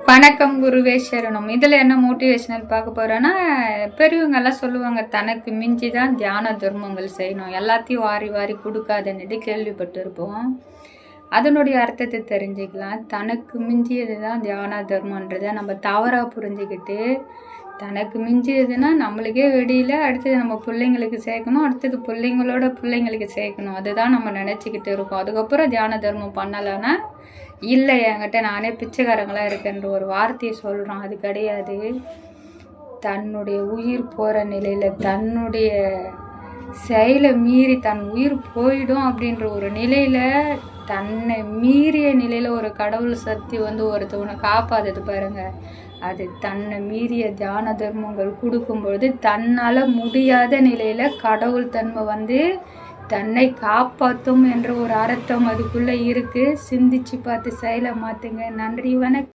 வணக்கம் குருவே சரணம். இதில் என்ன மோட்டிவேஷனல் பார்க்க போகிறோன்னா, பெரியவங்கெல்லாம் சொல்லுவாங்க தனக்கு மிஞ்சி தான் தியான தர்மங்கள் செய்யணும், எல்லாத்தையும் வாரி வாரி கொடுக்காதுன்னுட்டு கேள்விப்பட்டிருப்போம். அதனுடைய அர்த்தத்தை தெரிஞ்சுக்கலாம். தனக்கு மிஞ்சியது தான் தியான தர்மன்றதை நம்ம தவறாக புரிஞ்சுக்கிட்டு, தனக்கு மிஞ்சியதுன்னா நம்மளுக்கே வெடியில் அடுத்தது நம்ம பிள்ளைங்களுக்கு சேர்க்கணும், அடுத்தது பிள்ளைங்களோட பிள்ளைங்களுக்கு சேர்க்கணும், அதுதான் நம்ம நினச்சிக்கிட்டு இருக்கோம். அதுக்கப்புறம் தியான தர்மம் பண்ணலைன்னா இல்லை என்கிட்ட நானே பிச்சைக்காரங்களாக இருக்கேன்ற ஒரு வார்த்தையை சொல்கிறோம். அது கிடையாது. தன்னுடைய உயிர் போகிற நிலையில் தன்னுடைய செயலை மீறி தன் உயிர் போயிடும் அப்படின்ற ஒரு நிலையில், தன்னை மீறிய நிலையில் ஒரு கடவுள் சக்தி ஒருத்தவனை காப்பாற்றுது பாருங்க. அது தன்னை மீறிய தியான தர்மங்கள் கொடுக்கும்பொழுது தன்னால் முடியாத நிலையில் கடவுள் தன்மை தன்னை காப்பாற்றும் என்ற ஒரு அர்த்தம் அதுக்குள்ளே இருக்குது. சிந்திச்சு பார்த்து செயலை மாற்றுங்க. நன்றி, வணக்கம்.